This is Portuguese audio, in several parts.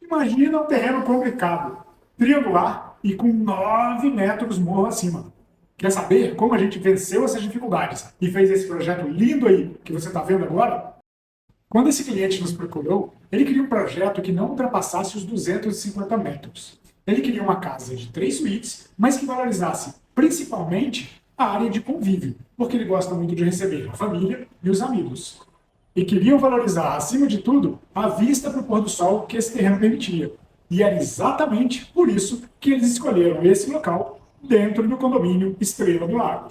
Imagina um terreno complicado, triangular e com 9 metros morro acima. Quer saber como a gente venceu essas dificuldades e fez esse projeto lindo aí que você está vendo agora? Quando esse cliente nos procurou, ele queria um projeto que não ultrapassasse os 250 metros. Ele queria uma casa de 3 suítes, mas que valorizasse principalmente a área de convívio, porque ele gosta muito de receber a família e os amigos. E queriam valorizar, acima de tudo, a vista para o pôr do sol que esse terreno permitia. E era exatamente por isso que eles escolheram esse local dentro do condomínio Estrela do Lago.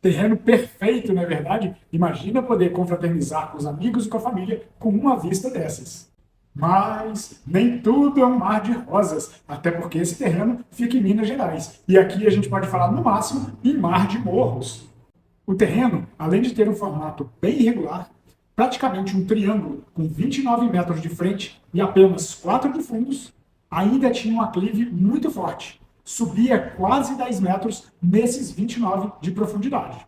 Terreno perfeito, não é verdade? Imagina poder confraternizar com os amigos e com a família com uma vista dessas. Mas nem tudo é um mar de rosas, até porque esse terreno fica em Minas Gerais. E aqui a gente pode falar, no máximo, em mar de morros. O terreno, além de ter um formato bem irregular, praticamente um triângulo com 29 metros de frente e apenas 4 de fundos, ainda tinha um aclive muito forte. Subia quase 10 metros nesses 29 de profundidade.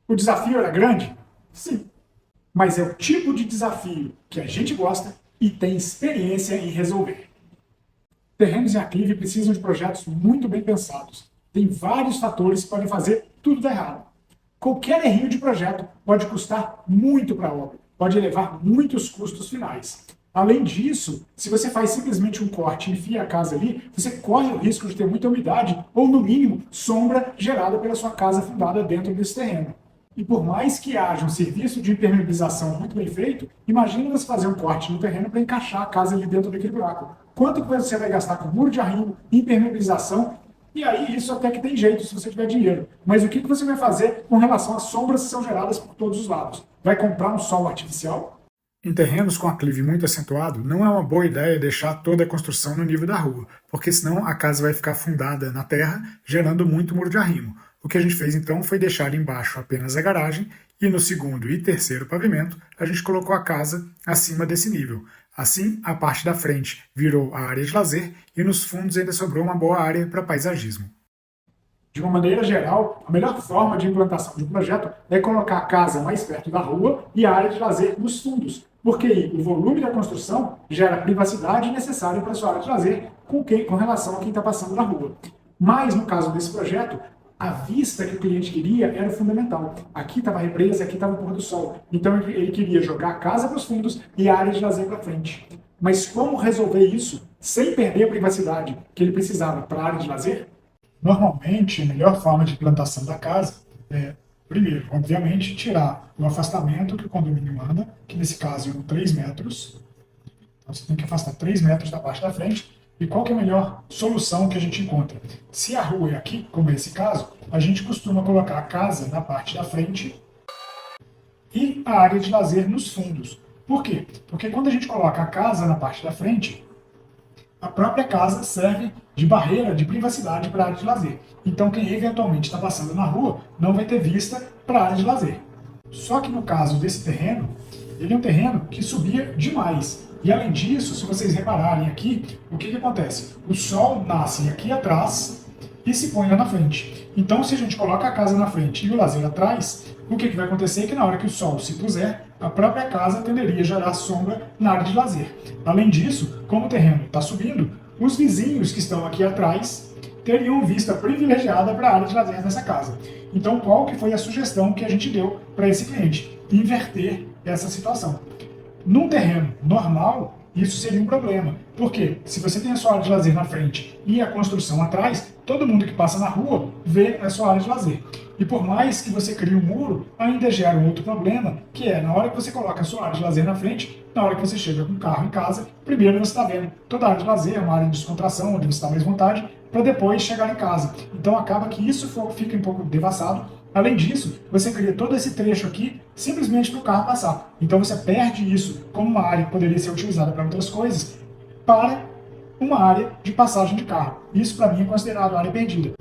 O desafio era grande? Sim. Mas é o tipo de desafio que a gente gosta e tem experiência em resolver. Terrenos em aclive precisam de projetos muito bem pensados. Tem vários fatores que podem fazer tudo dar errado. Qualquer errinho de projeto pode custar muito para a obra, pode levar muitos custos finais. Além disso, se você faz simplesmente um corte e enfia a casa ali, você corre o risco de ter muita umidade ou, no mínimo, sombra gerada pela sua casa fundada dentro desse terreno. E por mais que haja um serviço de impermeabilização muito bem feito, imagina você fazer um corte no terreno para encaixar a casa ali dentro daquele buraco. Quanto que você vai gastar com muro de arrimo, impermeabilização? E aí isso até que tem jeito se você tiver dinheiro. Mas o que você vai fazer com relação às sombras que são geradas por todos os lados? Vai comprar um sol artificial? Em terrenos com aclive muito acentuado, não é uma boa ideia deixar toda a construção no nível da rua, porque senão a casa vai ficar fundada na terra, gerando muito muro de arrimo. O que a gente fez então foi deixar embaixo apenas a garagem e no segundo e terceiro pavimento a gente colocou a casa acima desse nível. Assim, a parte da frente virou a área de lazer e nos fundos ainda sobrou uma boa área para paisagismo. De uma maneira geral, a melhor forma de implantação de um projeto é colocar a casa mais perto da rua e a área de lazer nos fundos, porque aí o volume da construção gera a privacidade necessária para a sua área de lazer com relação a quem está passando na rua. Mas, no caso desse projeto, a vista que o cliente queria era fundamental. Aqui estava a represa, aqui estava o pôr do sol. Então ele queria jogar a casa para os fundos e a área de lazer para frente. Mas como resolver isso sem perder a privacidade que ele precisava para a área de lazer? Normalmente, a melhor forma de implantação da casa é, primeiro, obviamente, tirar o afastamento que o condomínio manda, que nesse caso é 3 metros. Então você tem que afastar 3 metros da parte da frente. E qual que é a melhor solução que a gente encontra? Se a rua é aqui, como é esse caso, a gente costuma colocar a casa na parte da frente e a área de lazer nos fundos. Por quê? Porque quando a gente coloca a casa na parte da frente, a própria casa serve de barreira de privacidade para a área de lazer. Então quem eventualmente está passando na rua não vai ter vista para a área de lazer. Só que no caso desse terreno, ele é um terreno que subia demais. E além disso, se vocês repararem aqui, o que acontece? O sol nasce aqui atrás e se põe lá na frente. Então se a gente coloca a casa na frente e o lazer atrás, o que vai acontecer é que na hora que o sol se puser, a própria casa tenderia a gerar sombra na área de lazer. Além disso, como o terreno está subindo, os vizinhos que estão aqui atrás teriam vista privilegiada para a área de lazer dessa casa. Então qual que foi a sugestão que a gente deu para esse cliente? Inverter essa situação. Num terreno normal, isso seria um problema. Por quê? Se você tem a sua área de lazer na frente e a construção atrás, todo mundo que passa na rua vê a sua área de lazer. E por mais que você crie um muro, ainda gera um outro problema, que é na hora que você coloca a sua área de lazer na frente, na hora que você chega com o carro em casa, primeiro você está vendo toda a área de lazer, uma área de descontração, onde você está mais à vontade, para depois chegar em casa. Então acaba que isso fica um pouco devassado. Além disso, você cria todo esse trecho aqui simplesmente para o carro passar. Então você perde isso como uma área que poderia ser utilizada para outras coisas, para uma área de passagem de carro. Isso para mim é considerado área perdida.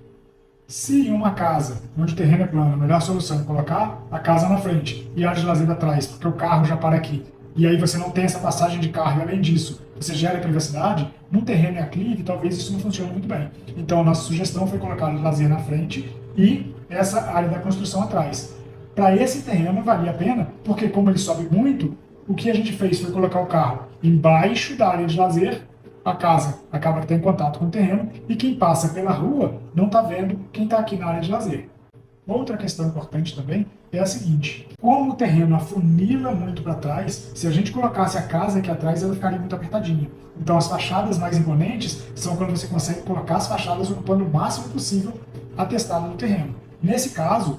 Se em uma casa onde o terreno é plano, a melhor solução é colocar a casa na frente e a área de lazer atrás, porque o carro já para aqui, e aí você não tem essa passagem de carro, e além disso, você gera privacidade, num terreno em aclive, talvez isso não funcione muito bem. Então a nossa sugestão foi colocar a área de lazer na frente e essa área da construção atrás. Para esse terreno valia a pena, porque como ele sobe muito, o que a gente fez foi colocar o carro embaixo da área de lazer, a casa acaba tendo contato com o terreno, e quem passa pela rua não está vendo quem está aqui na área de lazer. Outra questão importante também é a seguinte: como o terreno afunila muito para trás, se a gente colocasse a casa aqui atrás, ela ficaria muito apertadinha. Então as fachadas mais imponentes são quando você consegue colocar as fachadas ocupando o máximo possível atestado no terreno. Nesse caso,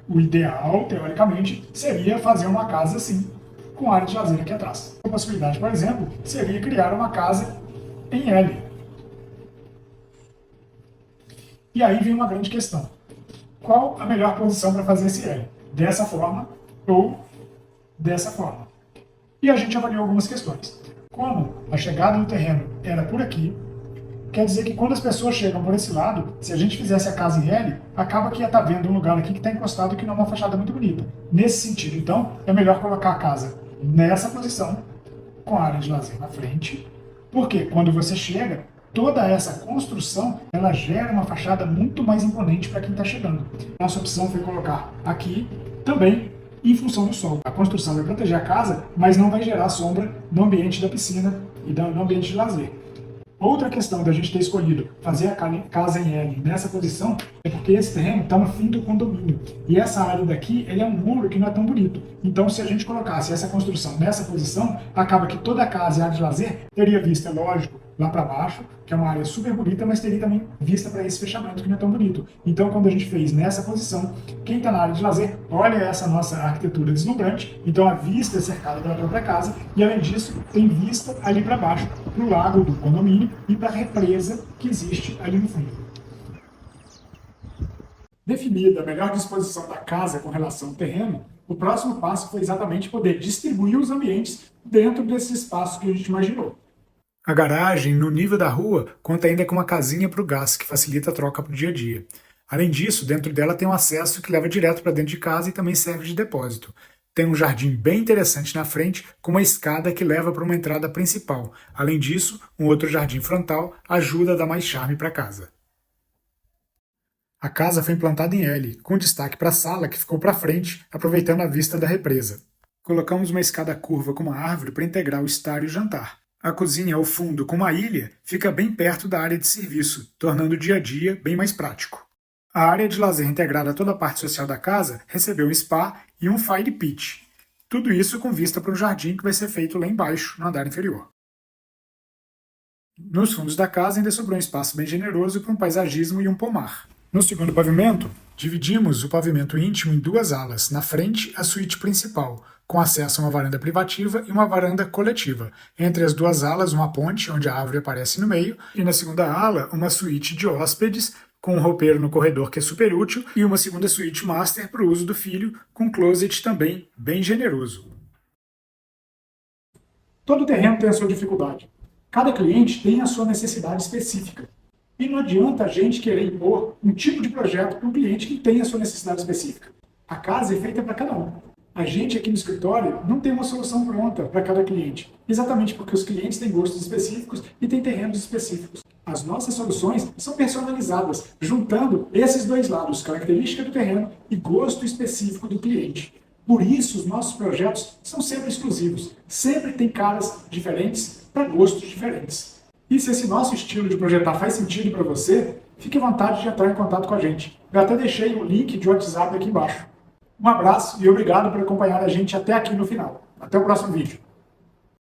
o ideal, teoricamente, seria fazer uma casa assim, com área de lazer aqui atrás. Uma possibilidade, por exemplo, seria criar uma casa em L. E aí vem uma grande questão: qual a melhor posição para fazer esse L? Dessa forma ou dessa forma? E a gente avaliou algumas questões. Como a chegada do terreno era por aqui, quer dizer que quando as pessoas chegam por esse lado, se a gente fizesse a casa em L, acaba que ia estar vendo um lugar aqui que está encostado que não é uma fachada muito bonita. Nesse sentido, então, é melhor colocar a casa nessa posição, com a área de lazer na frente, porque quando você chega, toda essa construção, ela gera uma fachada muito mais imponente para quem está chegando. Nossa opção foi colocar aqui, também em função do sol. A construção vai proteger a casa, mas não vai gerar sombra no ambiente da piscina e no ambiente de lazer. Outra questão da gente ter escolhido fazer a casa em L nessa posição é porque esse terreno está no fim do condomínio. E essa área daqui, ele é um muro que não é tão bonito. Então, se a gente colocasse essa construção nessa posição, acaba que toda a casa e área de lazer teria vista, lógico, lá para baixo, que é uma área super bonita, mas teria também vista para esse fechamento que não é tão bonito. Então, quando a gente fez nessa posição, quem está na área de lazer, olha essa nossa arquitetura deslumbrante, então a vista é cercada pela própria casa, e além disso, tem vista ali para baixo, para o lago do condomínio e para a represa que existe ali no fundo. Definida a melhor disposição da casa com relação ao terreno, o próximo passo foi exatamente poder distribuir os ambientes dentro desse espaço que a gente imaginou. A garagem, no nível da rua, conta ainda com uma casinha para o gás, que facilita a troca para o dia a dia. Além disso, dentro dela tem um acesso que leva direto para dentro de casa e também serve de depósito. Tem um jardim bem interessante na frente, com uma escada que leva para uma entrada principal. Além disso, um outro jardim frontal ajuda a dar mais charme para a casa. A casa foi implantada em L, com destaque para a sala que ficou para frente, aproveitando a vista da represa. Colocamos uma escada curva com uma árvore para integrar o estar e o jantar. A cozinha ao fundo, com uma ilha, fica bem perto da área de serviço, tornando o dia a dia bem mais prático. A área de lazer integrada a toda a parte social da casa recebeu um spa e um fire pit. Tudo isso com vista para um jardim que vai ser feito lá embaixo, no andar inferior. Nos fundos da casa ainda sobrou um espaço bem generoso para um paisagismo e um pomar. No segundo pavimento, dividimos o pavimento íntimo em duas alas, na frente a suíte principal, com acesso a uma varanda privativa e uma varanda coletiva. Entre as duas alas, uma ponte, onde a árvore aparece no meio, e na segunda ala, uma suíte de hóspedes, com um roupeiro no corredor que é super útil, e uma segunda suíte master para o uso do filho, com closet também bem generoso. Todo terreno tem a sua dificuldade. Cada cliente tem a sua necessidade específica. E não adianta a gente querer impor um tipo de projeto para um cliente que tem a sua necessidade específica. A casa é feita para cada um. A gente aqui no escritório não tem uma solução pronta para cada cliente, exatamente porque os clientes têm gostos específicos e têm terrenos específicos. As nossas soluções são personalizadas, juntando esses dois lados, característica do terreno e gosto específico do cliente. Por isso, os nossos projetos são sempre exclusivos, sempre tem caras diferentes para gostos diferentes. E se esse nosso estilo de projetar faz sentido para você, fique à vontade de entrar em contato com a gente. Eu até deixei o link de WhatsApp aqui embaixo. Um abraço e obrigado por acompanhar a gente até aqui no final. Até o próximo vídeo.